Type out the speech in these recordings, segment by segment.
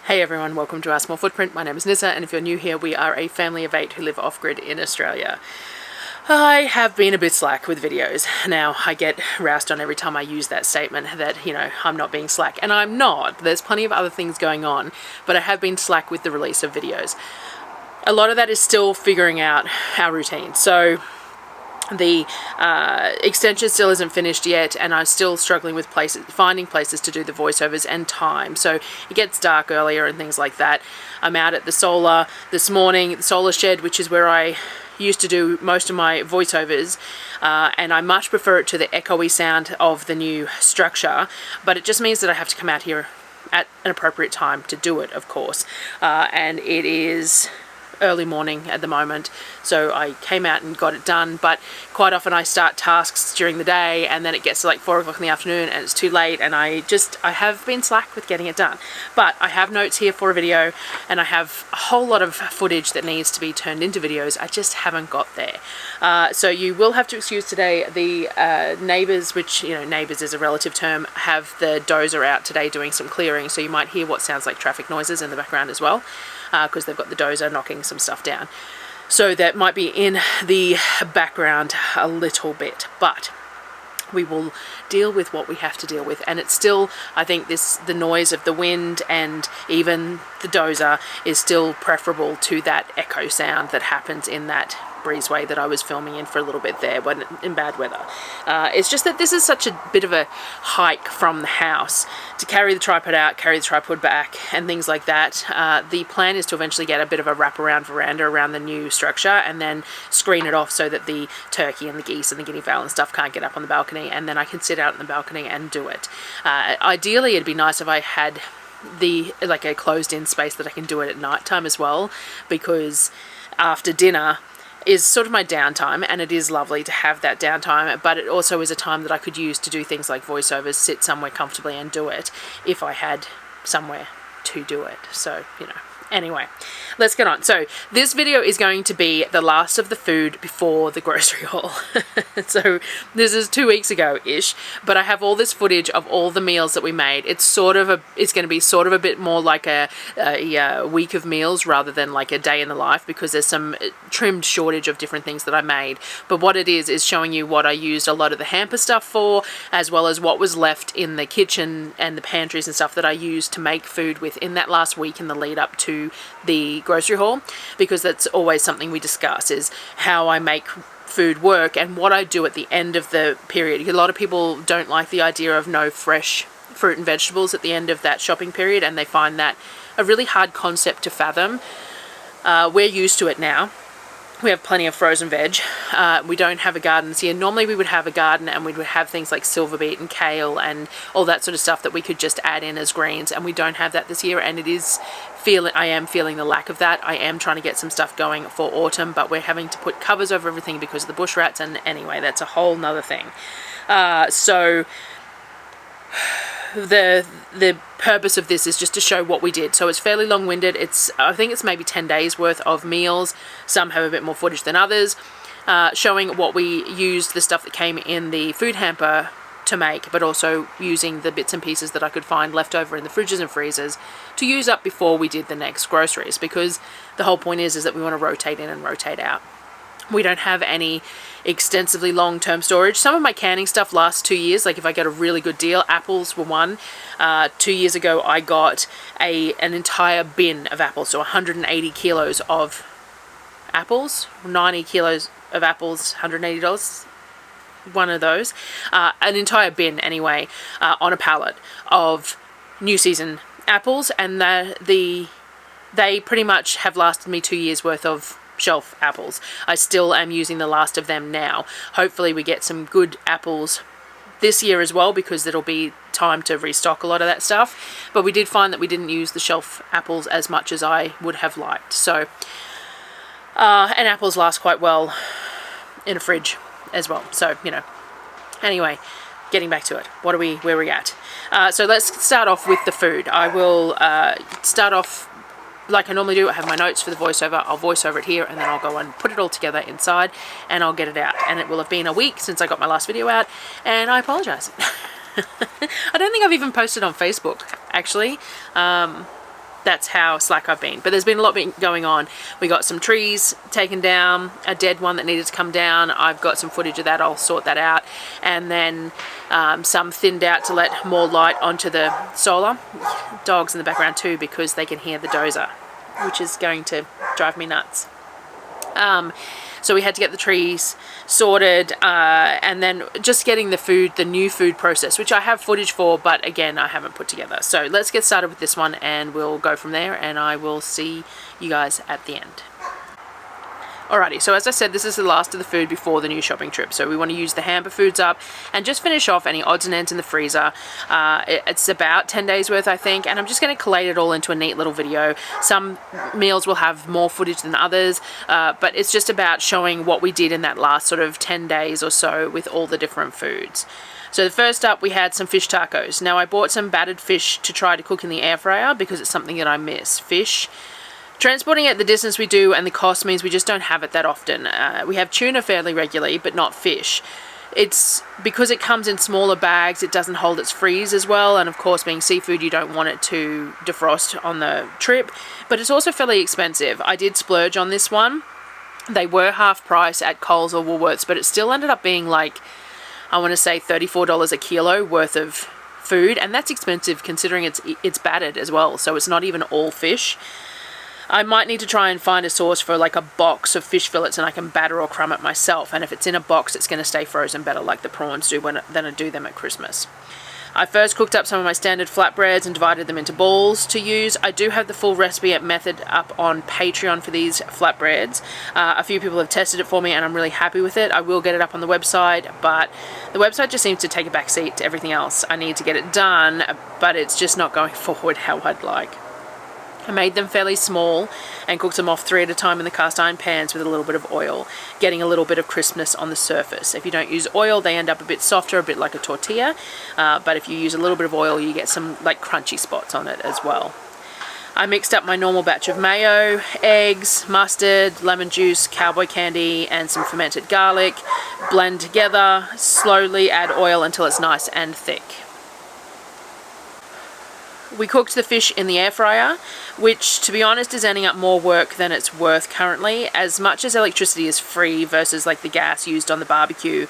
Hey everyone, welcome to Our Small Footprint. My name is Nyssa, and if you're new here, we are a family of 8 who live off-grid in Australia. I have been a bit slack with videos. Now, I get roused on every time I use that statement that, I'm not being slack, and I'm not. There's plenty of other things going on, but I have been slack with the release of videos. A lot of that is still figuring out our routine. So the extension still isn't finished yet, and I'm still struggling with finding places to do the voiceovers and time. So it gets dark earlier and things like that. I'm out at the solar this morning, the solar shed, which is where I used to do most of my voiceovers, and I much prefer it to the echoey sound of the new structure, but it just means that I have to come out here at an appropriate time to do it, of course, and it is early morning at the moment, so I came out and got it done. But quite often I start tasks during the day and then it gets to like 4 o'clock in the afternoon and it's too late, and I have been slack with getting it done. But I have notes here for a video, and I have a whole lot of footage that needs to be turned into videos. I just haven't got there. So you will have to excuse today. The neighbours, which, neighbours is a relative term, have the dozer out today doing some clearing, so you might hear what sounds like traffic noises in the background as well, because they've got the dozer knocking some stuff down. So that might be in the background a little bit, but we will deal with what we have to deal with. And it's still, I think the noise of the wind and even the dozer is still preferable to that echo sound that happens in that breezeway that I was filming in for a little bit there when in bad weather. It's just that this is such a bit of a hike from the house to carry the tripod out, carry the tripod back, and things like that. The plan is to eventually get a bit of a wraparound veranda around the new structure and then screen it off so that the turkey and the geese and the guinea fowl and stuff can't get up on the balcony, and then I can sit out on the balcony and do it. Ideally, it'd be nice if I had a closed-in space that I can do it at night time as well, because after dinner is sort of my downtime, and it is lovely to have that downtime, but it also is a time that I could use to do things like voiceovers, sit somewhere comfortably and do it if I had somewhere to do it. So, anyway, let's get on. So this video is going to be the last of the food before the grocery haul. So this is 2 weeks ago-ish, but I have all this footage of all the meals that we made. It's going to be sort of a bit more like a week of meals rather than like a day in the life, because there's some trimmed shortage of different things that I made. But what it is showing you what I used a lot of the hamper stuff for, as well as what was left in the kitchen and the pantries and stuff that I used to make food with in that last week in the lead up to the grocery haul, because that's always something we discuss, is how I make food work and what I do at the end of the period. A lot of people don't like the idea of no fresh fruit and vegetables at the end of that shopping period, and they find that a really hard concept to fathom. We're used to it now. We have plenty of frozen veg. We don't have a garden this year. Normally we would have a garden and we would have things like silver beet and kale and all that sort of stuff that we could just add in as greens, and we don't have that this year, and I am feeling the lack of that. I am trying to get some stuff going for autumn, but we're having to put covers over everything because of the bush rats, and anyway, that's a whole nother thing. So the purpose of this is just to show what we did. So it's fairly long-winded. I think it's maybe 10 days worth of meals. Some have a bit more footage than others, showing what we used, the stuff that came in the food hamper to make, but also using the bits and pieces that I could find left over in the fridges and freezers to use up before we did the next groceries, because the whole point is that we want to rotate in and rotate out. We don't have any extensively long-term storage. Some of my canning stuff lasts 2 years, like if I get a really good deal. Apples were one. 2 years ago I got an entire bin of apples, so 180 kilos of apples, 90 kilos of apples, $180, one of those, an entire bin anyway, on a pallet of new season apples, and they pretty much have lasted me 2 years worth of shelf apples. I still am using the last of them now. Hopefully we get some good apples this year as well, because it'll be time to restock a lot of that stuff, but we did find that we didn't use the shelf apples as much as I would have liked. So and apples last quite well in a fridge as well. So, anyway, getting back to it. Where are we at? So let's start off with the food. I will start off like I normally do. I have my notes for the voiceover. I'll voice over it here, and then I'll go and put it all together inside, and I'll get it out. And it will have been a week since I got my last video out, and I apologize. I don't think I've even posted on Facebook, actually. That's how slack I've been. But there's been a lot going on. We got some trees taken down, a dead one that needed to come down. I've got some footage of that. I'll sort that out. And then some thinned out to let more light onto the solar. Dogs in the background too, because they can hear the dozer, which is going to drive me nuts. So we had to get the trees sorted, and then just getting the new food process, which I have footage for, but again, I haven't put together. So let's get started with this one and we'll go from there, and I will see you guys at the end. Alrighty, so as I said, this is the last of the food before the new shopping trip. So we want to use the hamper foods up and just finish off any odds and ends in the freezer. It's about 10 days worth, I think, and I'm just going to collate it all into a neat little video. Some meals will have more footage than others, but it's just about showing what we did in that last sort of 10 days or so with all the different foods. So the first up, we had some fish tacos. Now I bought some battered fish to try to cook in the air fryer because it's something that I miss. Fish. Transporting it the distance we do and the cost means we just don't have it that often. We have tuna fairly regularly, but not fish. It's because it comes in smaller bags, it doesn't hold its freeze as well, and of course being seafood you don't want it to defrost on the trip, but it's also fairly expensive. I did splurge on this one. They were half price at Coles or Woolworths, but it still ended up being like, I want to say $34 a kilo worth of food, and that's expensive considering it's battered as well, so it's not even all fish. I might need to try and find a source for like a box of fish fillets and I can batter or crumb it myself, and if it's in a box it's going to stay frozen better like the prawns do than I do them at Christmas. I first cooked up some of my standard flatbreads and divided them into balls to use. I do have the full recipe method up on Patreon for these flatbreads. A few people have tested it for me and I'm really happy with it. I will get it up on the website, but the website just seems to take a back seat to everything else. I need to get it done, but it's just not going forward how I'd like. I made them fairly small and cooked them off 3 at a time in the cast iron pans with a little bit of oil, getting a little bit of crispness on the surface. If you don't use oil, they end up a bit softer, a bit like a tortilla, but if you use a little bit of oil, you get some like crunchy spots on it as well. I mixed up my normal batch of mayo, eggs, mustard, lemon juice, cowboy candy, and some fermented garlic. Blend together, slowly add oil until it's nice and thick. We cooked the fish in the air fryer, which to be honest is ending up more work than it's worth currently. As much as electricity is free versus like the gas used on the barbecue,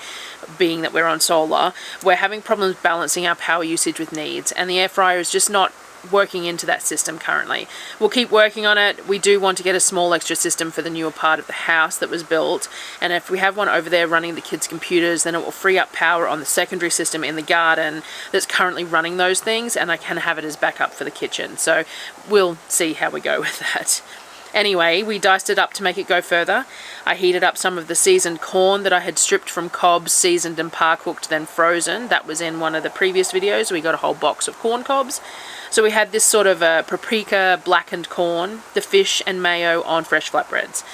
being that we're on solar, we're having problems balancing our power usage with needs, and the air fryer is just not working into that system currently. We'll keep working on it. We do want to get a small extra system for the newer part of the house that was built, and if we have one over there running the kids' computers, then it will free up power on the secondary system in the garden that's currently running those things, and I can have it as backup for the kitchen. So we'll see how we go with that. Anyway, we diced it up to make it go further. I heated up some of the seasoned corn that I had stripped from cobs, seasoned and par-cooked, then frozen. That was in one of the previous videos. We got a whole box of corn cobs. So we had this sort of a paprika blackened corn, the fish and mayo on fresh flatbreads.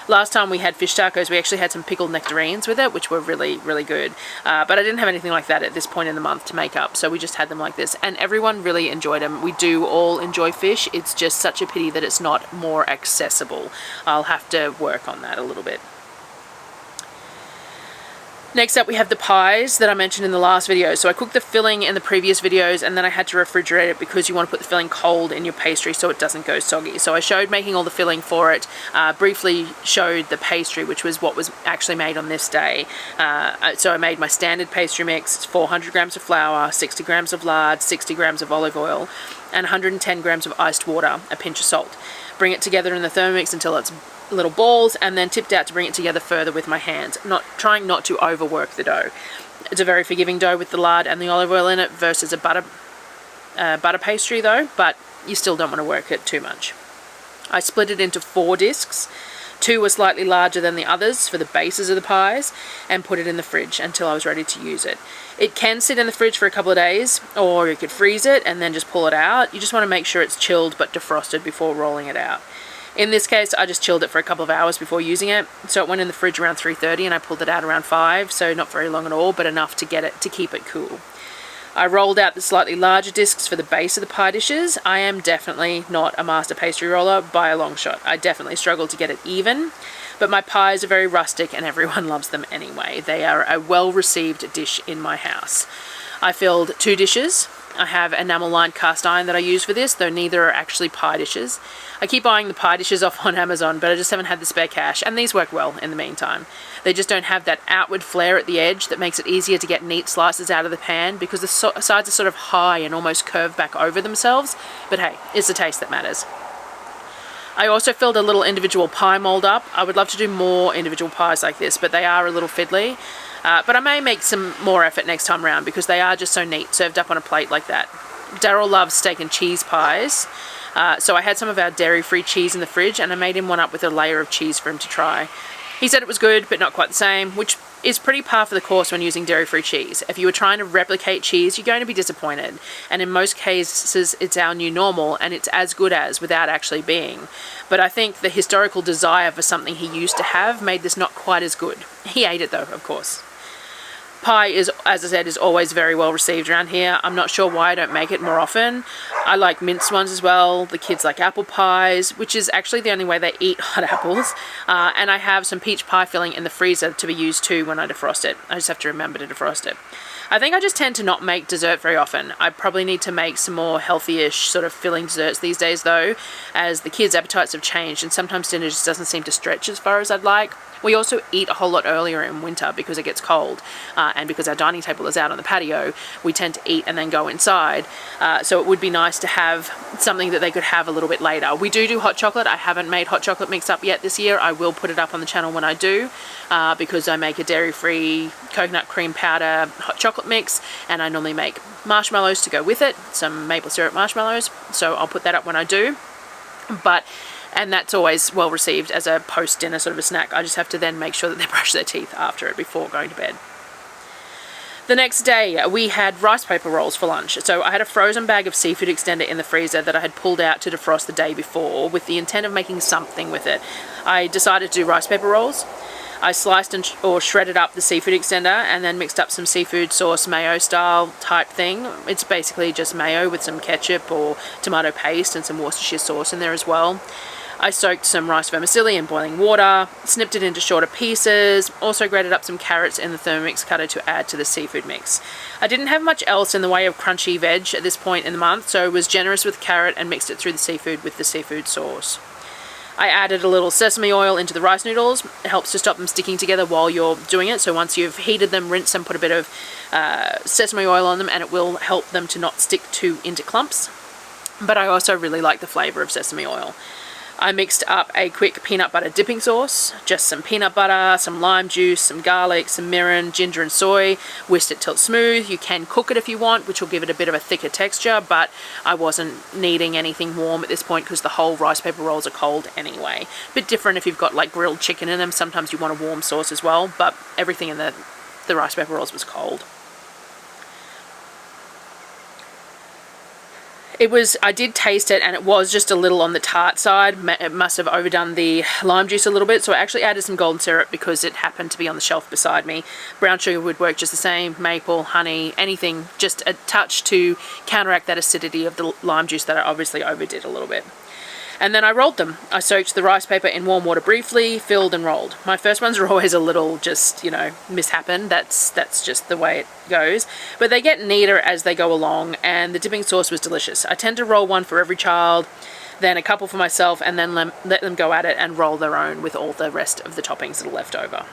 Last time we had fish tacos, we actually had some pickled nectarines with it, which were really, really good. But I didn't have anything like that at this point in the month to make up, so we just had them like this. And everyone really enjoyed them. We do all enjoy fish. It's just such a pity that it's not more accessible. I'll have to work on that a little bit. Next up we have the pies that I mentioned in the last video. So I cooked the filling in the previous videos and then I had to refrigerate it because you want to put the filling cold in your pastry so it doesn't go soggy. So I showed making all the filling for it, briefly showed the pastry, which was what was actually made on this day. So I made my standard pastry mix. It's 400 grams of flour, 60 grams of lard, 60 grams of olive oil, and 110 grams of iced water, a pinch of salt. Bring it together in the Thermomix until it's little balls, and then tipped out to bring it together further with my hands, trying not to overwork the dough. It's a very forgiving dough with the lard and the olive oil in it versus a butter pastry though, but you still don't want to work it too much. I split it into 4 discs. 2 were slightly larger than the others for the bases of the pies, and put it in the fridge until I was ready to use it. It can sit in the fridge for a couple of days, or you could freeze it and then just pull it out. You just want to make sure it's chilled but defrosted before rolling it out. In this case, I just chilled it for a couple of hours before using it, so it went in the fridge around 3:30 and I pulled it out around 5, so not very long at all, but enough to keep it cool. I rolled out the slightly larger discs for the base of the pie dishes. I am definitely not a master pastry roller by a long shot. I definitely struggle to get it even, but my pies are very rustic and everyone loves them anyway. They are a well-received dish in my house. I filled 2 dishes, I have enamel lined cast iron that I use for this, though neither are actually pie dishes. I keep buying the pie dishes off on Amazon, but I just haven't had the spare cash, and these work well in the meantime. They just don't have that outward flare at the edge that makes it easier to get neat slices out of the pan, because the sides are sort of high and almost curved back over themselves, but hey, it's the taste that matters. I also filled a little individual pie mold up. I would love to do more individual pies like this, but they are a little fiddly. But I may make some more effort next time around because they are just so neat, served up on a plate like that. Darryl loves steak and cheese pies, so I had some of our dairy-free cheese in the fridge, and I made him one up with a layer of cheese for him to try. He said it was good, but not quite the same, which is pretty par for the course when using dairy-free cheese. If you were trying to replicate cheese, you're going to be disappointed. And in most cases, it's our new normal, and it's as good as without actually being. But I think the historical desire for something he used to have made this not quite as good. He ate it though, of course. Pie is, as I said, is always very well received around here. I'm not sure why I don't make it more often. I like minced ones as well. The kids like apple pies, which is actually the only way they eat hot apples. And I have some peach pie filling in the freezer to be used too when I defrost it. I just have to remember to defrost it. I think I just tend to not make dessert very often. I probably need to make some more healthy-ish sort of filling desserts these days though, as the kids' appetites have changed and sometimes dinner just doesn't seem to stretch as far as I'd like. We also eat a whole lot earlier in winter because it gets cold, and because our dining table is out on the patio, we tend to eat and then go inside. So it would be nice to have something that they could have a little bit later. We do hot chocolate. I haven't made hot chocolate mix up yet this year. I will put it up on the channel when I do, because I make a dairy-free coconut cream powder hot chocolate mix, and I normally make marshmallows to go with it, some maple syrup marshmallows, so I'll put that up when I do. And that's always well received as a post-dinner sort of a snack. I just have to then make sure that they brush their teeth after it before going to bed. The next day, we had rice paper rolls for lunch. So I had a frozen bag of seafood extender in the freezer that I had pulled out to defrost the day before with the intent of making something with it. I decided to do rice paper rolls. I sliced or shredded up the seafood extender and then mixed up some seafood sauce, mayo style type thing. It's basically just mayo with some ketchup or tomato paste and some Worcestershire sauce in there as well. I soaked some rice vermicelli in boiling water, snipped it into shorter pieces, also grated up some carrots in the Thermomix cutter to add to the seafood mix. I didn't have much else in the way of crunchy veg at this point in the month, so I was generous with carrot and mixed it through the seafood with the seafood sauce. I added a little sesame oil into the rice noodles. It helps to stop them sticking together while you're doing it, so once you've heated them, rinse them, put a bit of sesame oil on them, and it will help them to not stick into clumps. But I also really like the flavour of sesame oil. I mixed up a quick peanut butter dipping sauce, just some peanut butter, some lime juice, some garlic, some mirin, ginger and soy, whisked it till it's smooth. You can cook it if you want, which will give it a bit of a thicker texture, but I wasn't needing anything warm at this point because the whole rice paper rolls are cold anyway. A bit different if you've got like grilled chicken in them. Sometimes you want a warm sauce as well, but everything in the rice paper rolls was cold. I did taste it and it was just a little on the tart side. It must have overdone the lime juice a little bit, so I actually added some golden syrup because it happened to be on the shelf beside me. Brown sugar would work just the same, maple, honey, anything, just a touch to counteract that acidity of the lime juice that I obviously overdid a little bit. And then I rolled them. I soaked the rice paper in warm water briefly, filled and rolled. My first ones are always a little just, you know, mishappen. That's just the way it goes. But they get neater as they go along, and the dipping sauce was delicious. I tend to roll one for every child, then a couple for myself, and then let them go at it and roll their own with all the rest of the toppings that are left over.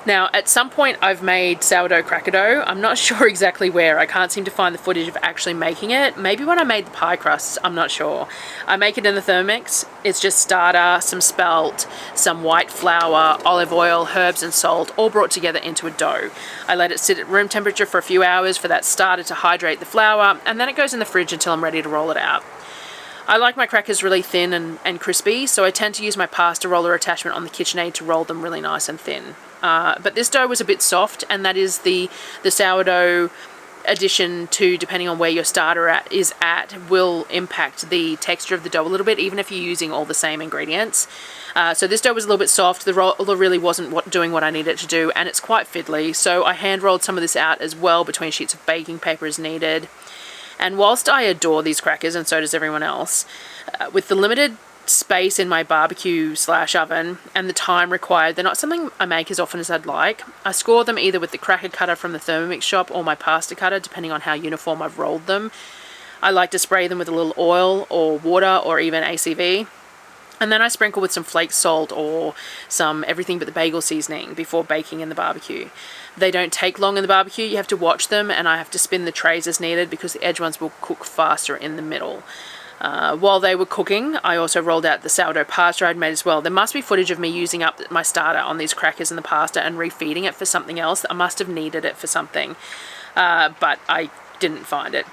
Now, at some point I've made sourdough cracker dough. I'm not sure exactly where. I can't seem to find the footage of actually making it. Maybe when I made the pie crusts, I'm not sure. I make it in the Thermomix. It's just starter, some spelt, some white flour, olive oil, herbs and salt, all brought together into a dough. I let it sit at room temperature for a few hours for that starter to hydrate the flour, and then it goes in the fridge until I'm ready to roll it out. I like my crackers really thin and crispy, so I tend to use my pasta roller attachment on the KitchenAid to roll them really nice and thin. But this dough was a bit soft, and that is the sourdough addition to, depending on where your starter is at, will impact the texture of the dough a little bit, even if you're using all the same ingredients. So this dough was a little bit soft. The roller really wasn't doing what I needed it to do, and it's quite fiddly. So I hand rolled some of this out as well between sheets of baking paper as needed. And whilst I adore these crackers, and so does everyone else, with the limited space in my barbecue / oven and the time required, they're not something I make as often as I'd like. I score them either with the cracker cutter from the Thermomix shop or my pasta cutter, depending on how uniform I've rolled them. I like to spray them with a little oil or water or even ACV. And then I sprinkle with some flake salt or some everything but the bagel seasoning before baking in the barbecue. They don't take long in the barbecue. You have to watch them, and I have to spin the trays as needed because the edge ones will cook faster in the middle. While they were cooking, I also rolled out the sourdough pasta I'd made as well. There must be footage of me using up my starter on these crackers and the pasta and refeeding it for something else. I must have needed it for something, but I didn't find it.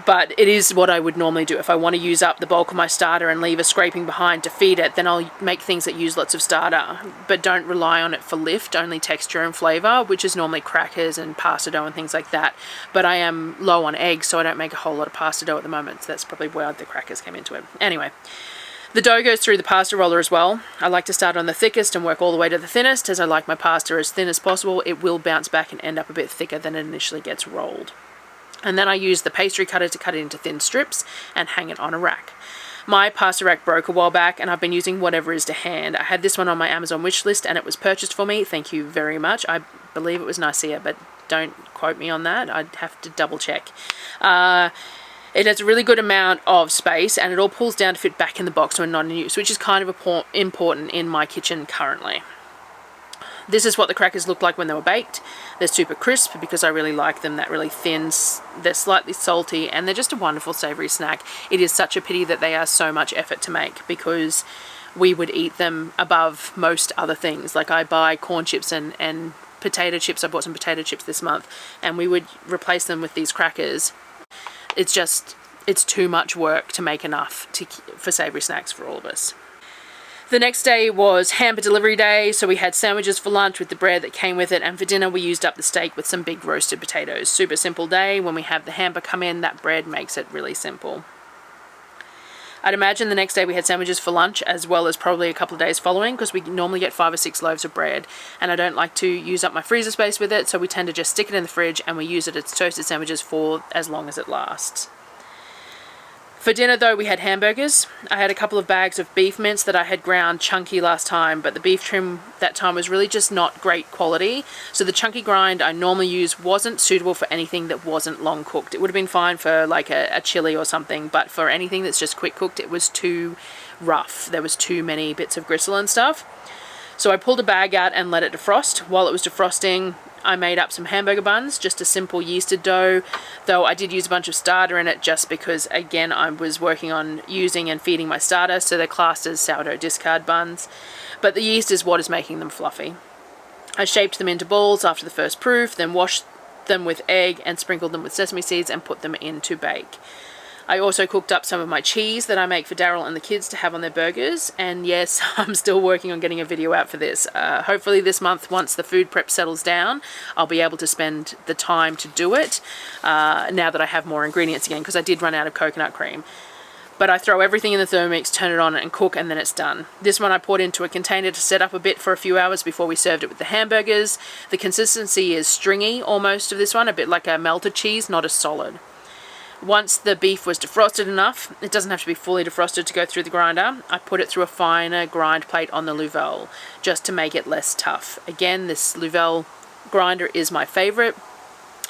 But it is what I would normally do. If I want to use up the bulk of my starter and leave a scraping behind to feed it, then I'll make things that use lots of starter, but don't rely on it for lift, only texture and flavour, which is normally crackers and pasta dough and things like that. But I am low on eggs, so I don't make a whole lot of pasta dough at the moment, so that's probably where the crackers came into it. Anyway, the dough goes through the pasta roller as well. I like to start on the thickest and work all the way to the thinnest, as I like my pasta as thin as possible. It will bounce back and end up a bit thicker than it initially gets rolled. And then I use the pastry cutter to cut it into thin strips and hang it on a rack. My pasta rack broke a while back and I've been using whatever is to hand. I had this one on my Amazon wish list and it was purchased for me. Thank you very much. I believe it was Nyssa, but don't quote me on that. I'd have to double check. It has a really good amount of space and it all pulls down to fit back in the box when not in use, which is kind of important in my kitchen currently. This is what the crackers look like when they were baked. They're super crisp because I really like them, that really thin. They're slightly salty and they're just a wonderful savoury snack. It is such a pity that they are so much effort to make because we would eat them above most other things. Like I buy corn chips and potato chips. I bought some potato chips this month and we would replace them with these crackers. It's too much work to make enough for savoury snacks for all of us. The next day was hamper delivery day, so we had sandwiches for lunch with the bread that came with it, and for dinner we used up the steak with some big roasted potatoes. Super simple day. When we have the hamper come in, that bread makes it really simple. I'd imagine the next day we had sandwiches for lunch as well as probably a couple of days following, because we normally get 5 or 6 loaves of bread and I don't like to use up my freezer space with it, so we tend to just stick it in the fridge and we use it as toasted sandwiches for as long as it lasts. For dinner though, we had hamburgers. I had a couple of bags of beef mince that I had ground chunky last time, but the beef trim that time was really just not great quality. So the chunky grind I normally use wasn't suitable for anything that wasn't long cooked. It would have been fine for like a chili or something, but for anything that's just quick cooked, it was too rough. There was too many bits of gristle and stuff. So I pulled a bag out and let it defrost. While it was defrosting, I made up some hamburger buns, just a simple yeasted dough, though I did use a bunch of starter in it just because, again, I was working on using and feeding my starter, so they're classed as sourdough discard buns. But the yeast is what is making them fluffy. I shaped them into balls after the first proof, then washed them with egg and sprinkled them with sesame seeds and put them in to bake. I also cooked up some of my cheese that I make for Darryl and the kids to have on their burgers, and yes, I'm still working on getting a video out for this. Hopefully this month, once the food prep settles down, I'll be able to spend the time to do it now that I have more ingredients again, because I did run out of coconut cream. But I throw everything in the Thermomix, turn it on and cook, and then it's done. This one I poured into a container to set up a bit for a few hours before we served it with the hamburgers. The consistency is stringy almost of this one, a bit like a melted cheese, not as solid. Once the beef was defrosted enough, it doesn't have to be fully defrosted to go through the grinder, I put it through a finer grind plate on the Louvelle, just to make it less tough. Again, this Louvelle grinder is my favourite,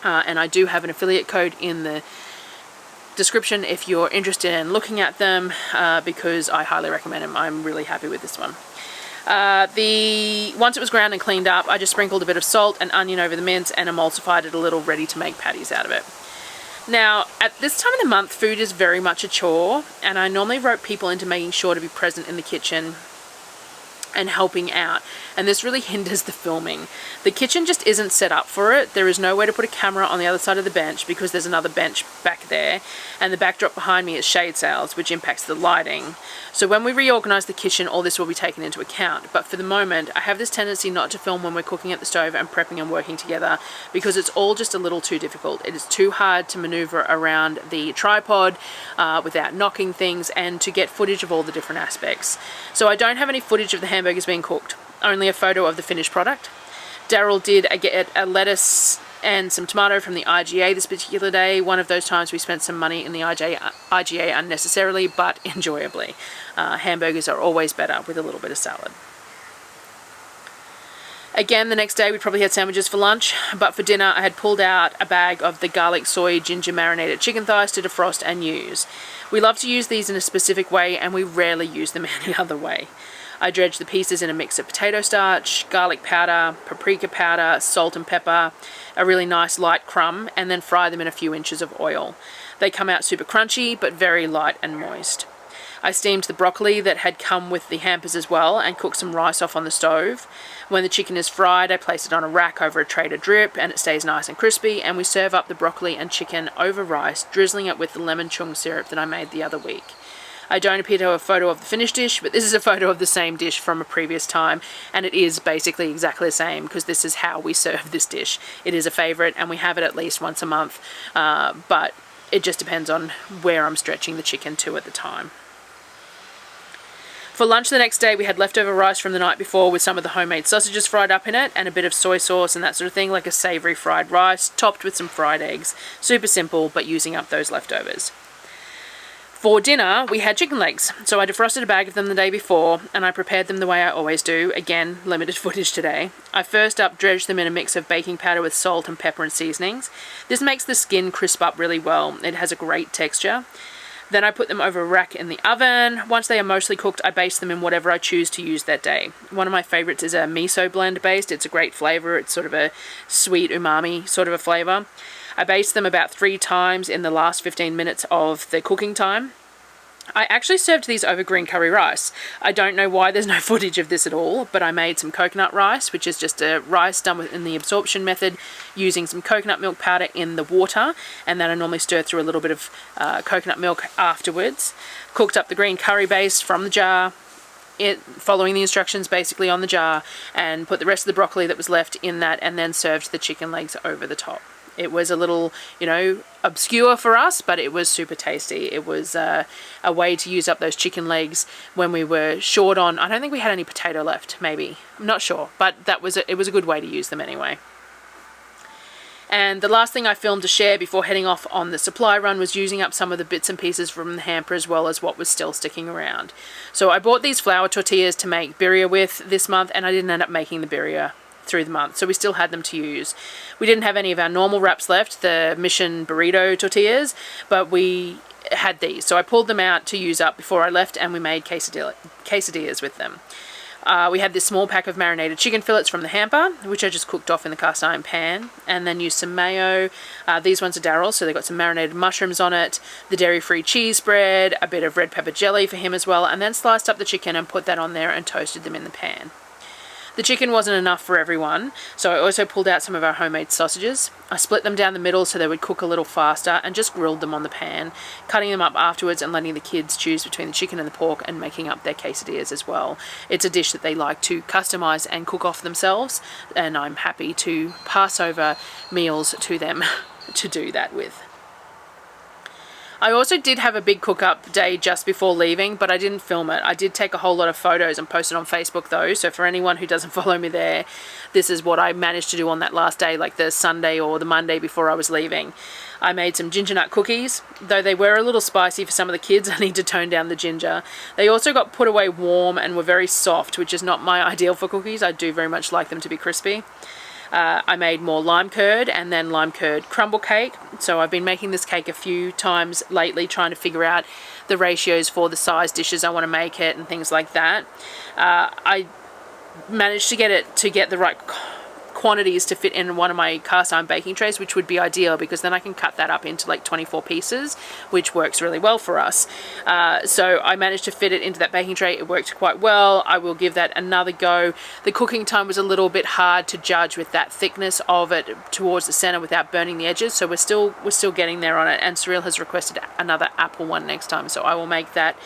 and I do have an affiliate code in the description if you're interested in looking at them, because I highly recommend them. I'm really happy with this one. Once it was ground and cleaned up, I just sprinkled a bit of salt and onion over the mince and emulsified it a little, ready to make patties out of it. Now, at this time of the month, food is very much a chore, and I normally rope people into making sure to be present in the kitchen and helping out, and this really hinders the filming. The kitchen just isn't set up for it. There is nowhere to put a camera on the other side of the bench because there's another bench back there, and the backdrop behind me is shade sails, which impacts the lighting. So when we reorganize the kitchen, all this will be taken into account, but for the moment I have this tendency not to film when we're cooking at the stove and prepping and working together, because it's all just a little too difficult. It is too hard to maneuver around the tripod without knocking things and to get footage of all the different aspects. So I don't have any footage of the hamburgers being cooked, only a photo of the finished product. Darryl did get a lettuce and some tomato from the IGA this particular day. One of those times we spent some money in the IGA unnecessarily, but enjoyably. Hamburgers are always better with a little bit of salad. Again, the next day we probably had sandwiches for lunch, but for dinner I had pulled out a bag of the garlic, soy, ginger marinated chicken thighs to defrost and use. We love to use these in a specific way, and we rarely use them any other way. I dredged the pieces in a mix of potato starch, garlic powder, paprika powder, salt and pepper, a really nice light crumb, and then fry them in a few inches of oil. They come out super crunchy, but very light and moist. I steamed the broccoli that had come with the hampers as well, and cooked some rice off on the stove. When the chicken is fried, I place it on a rack over a tray to drip, and it stays nice and crispy, and we serve up the broccoli and chicken over rice, drizzling it with the lemon chung syrup that I made the other week. I don't appear to have a photo of the finished dish, but this is a photo of the same dish from a previous time, and it is basically exactly the same because this is how we serve this dish. It is a favourite, and we have it at least once a month, but it just depends on where I'm stretching the chicken to at the time. For lunch the next day, we had leftover rice from the night before with some of the homemade sausages fried up in it, and a bit of soy sauce and that sort of thing, like a savoury fried rice, topped with some fried eggs. Super simple, but using up those leftovers. For dinner, we had chicken legs, so I defrosted a bag of them the day before, and I prepared them the way I always do. Again, limited footage today. I first up dredged them in a mix of baking powder with salt and pepper and seasonings. This makes the skin crisp up really well. It has a great texture. Then I put them over a rack in the oven. Once they are mostly cooked, I baste them in whatever I choose to use that day. One of my favourites is a miso blend based. It's a great flavour. It's sort of a sweet umami sort of a flavour. I baste them about 3 times in the last 15 minutes of the cooking time. I actually served these over green curry rice. I don't know why there's no footage of this at all, but I made some coconut rice, which is just a rice done in the absorption method using some coconut milk powder in the water, and then I normally stir through a little bit of coconut milk afterwards. Cooked up the green curry base from the jar, following the instructions basically on the jar, and put the rest of the broccoli that was left in that, and then served the chicken legs over the top. It was a little, obscure for us, but it was super tasty. It was a way to use up those chicken legs when we were short on, I don't think we had any potato left, maybe. I'm not sure, but it was a good way to use them anyway. And the last thing I filmed to share before heading off on the supply run was using up some of the bits and pieces from the hamper as well as what was still sticking around. So I bought these flour tortillas to make birria with this month, and I didn't end up making the birria through the month, so we still had them to use. We didn't have any of our normal wraps left, the Mission burrito tortillas, but we had these, so I pulled them out to use up before I left, and we made quesadillas with them. We had this small pack of marinated chicken fillets from the hamper, which I just cooked off in the cast iron pan, and then used some mayo. These ones are Darryl, so they've got some marinated mushrooms on it, the dairy-free cheese bread, a bit of red pepper jelly for him as well, and then sliced up the chicken and put that on there and toasted them in the pan. The chicken wasn't enough for everyone, so I also pulled out some of our homemade sausages. I split them down the middle so they would cook a little faster, and just grilled them on the pan, cutting them up afterwards and letting the kids choose between the chicken and the pork and making up their quesadillas as well. It's a dish that they like to customize and cook off themselves, and I'm happy to pass over meals to them to do that with. I also did have a big cook-up day just before leaving, but I didn't film it. I did take a whole lot of photos and post it on Facebook though, so for anyone who doesn't follow me there, this is what I managed to do on that last day, like the Sunday or the Monday before I was leaving. I made some ginger nut cookies. Though they were a little spicy for some of the kids, I need to tone down the ginger. They also got put away warm and were very soft, which is not my ideal for cookies. I do very much like them to be crispy. I made more lime curd and then lime curd crumble cake. So I've been making this cake a few times lately, trying to figure out the ratios for the size dishes I want to make it and things like that. I managed to get the right quantities to fit in one of my cast iron baking trays, which would be ideal because then I can cut that up into like 24 pieces, which works really well for us. So I managed to fit it into that baking tray. It worked quite well. I will give that another go. The cooking time was a little bit hard to judge with that thickness of it towards the center without burning the edges, so we're still getting there on it, and Surreal has requested another apple one next time, so I will make that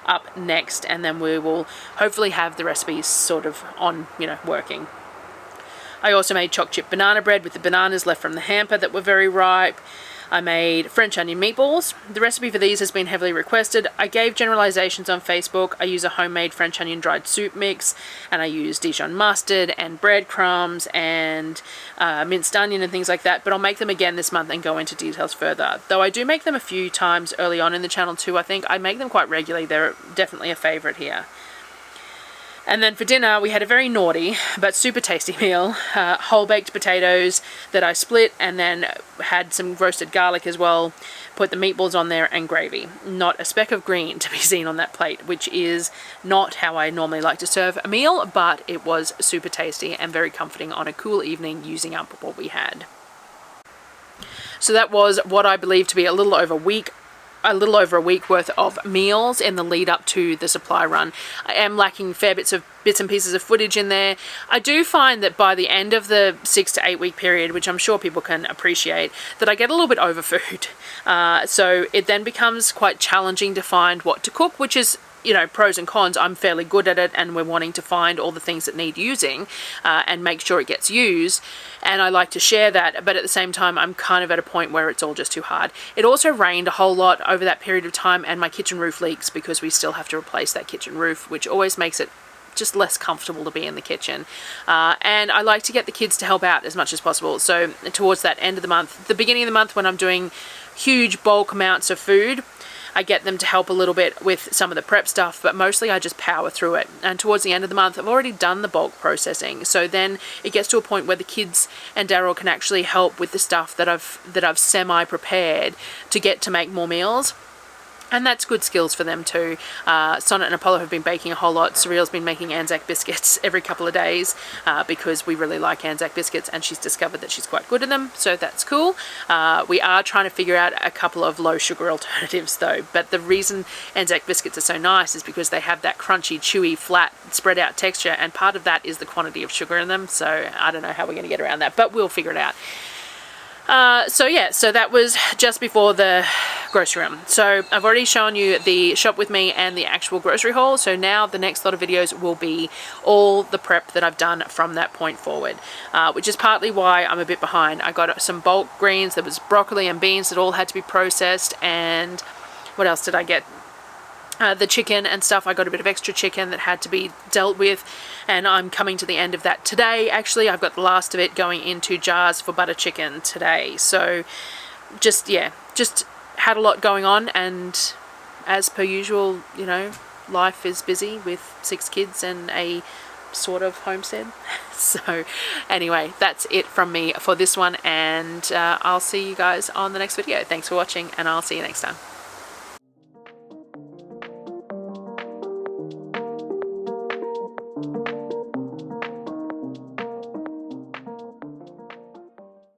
up next, and then we will hopefully have the recipes sort of on, working. I also made choc chip banana bread with the bananas left from the hamper that were very ripe. I made French onion meatballs. The recipe for these has been heavily requested. I gave generalizations on Facebook. I use a homemade French onion dried soup mix, and I use Dijon mustard and breadcrumbs and minced onion and things like that, but I'll make them again this month and go into details further. Though I do make them a few times early on in the channel too, I think. I make them quite regularly. They're definitely a favorite here. And then for dinner, we had a very naughty but super tasty meal. Whole baked potatoes that I split, and then had some roasted garlic as well. Put the meatballs on there and gravy. Not a speck of green to be seen on that plate, which is not how I normally like to serve a meal, but it was super tasty and very comforting on a cool evening using up what we had. So that was what I believe to be a little over a week worth of meals in the lead up to the supply run. I am lacking fair bits and pieces of footage in there. I do find that by the end of the 6 to 8 week period, which I'm sure people can appreciate, that I get a little bit over food. So it then becomes quite challenging to find what to cook, which is, you know, pros and cons. I'm fairly good at it, and we're wanting to find all the things that need using and make sure it gets used, and I like to share that, but at the same time I'm kind of at a point where it's all just too hard. It also rained a whole lot over that period of time, and my kitchen roof leaks because we still have to replace that kitchen roof, which always makes it just less comfortable to be in the kitchen. And I like to get the kids to help out as much as possible. So towards that end of the month, the beginning of the month, when I'm doing huge bulk amounts of food, I get them to help a little bit with some of the prep stuff, but mostly I just power through it. And towards the end of the month, I've already done the bulk processing. So then it gets to a point where the kids and Darryl can actually help with the stuff that I've semi-prepared to get to make more meals. And that's good skills for them too. Sonnet and Apollo have been baking a whole lot. Surreal's been making Anzac biscuits every couple of days because we really like Anzac biscuits, and she's discovered that she's quite good at them, so that's cool. We are trying to figure out a couple of low sugar alternatives though, but the reason Anzac biscuits are so nice is because they have that crunchy, chewy, flat, spread out texture, and part of that is the quantity of sugar in them, so I don't know how we're going to get around that, but we'll figure it out. So yeah, so that was just before the grocery run. So I've already shown you the shop with me and the actual grocery haul. So now the next lot of videos will be all the prep that I've done from that point forward, which is partly why I'm a bit behind. I got some bulk greens. There was broccoli and beans that all had to be processed, and what else did I get? The chicken and stuff. I got a bit of extra chicken that had to be dealt with, and I'm coming to the end of that today. Actually, I've got the last of it going into jars for butter chicken today. So just had a lot going on, and as per usual, you know, life is busy with 6 kids and a sort of homestead. So anyway, that's it from me for this one, and I'll see you guys on the next video. Thanks for watching, and I'll see you next time.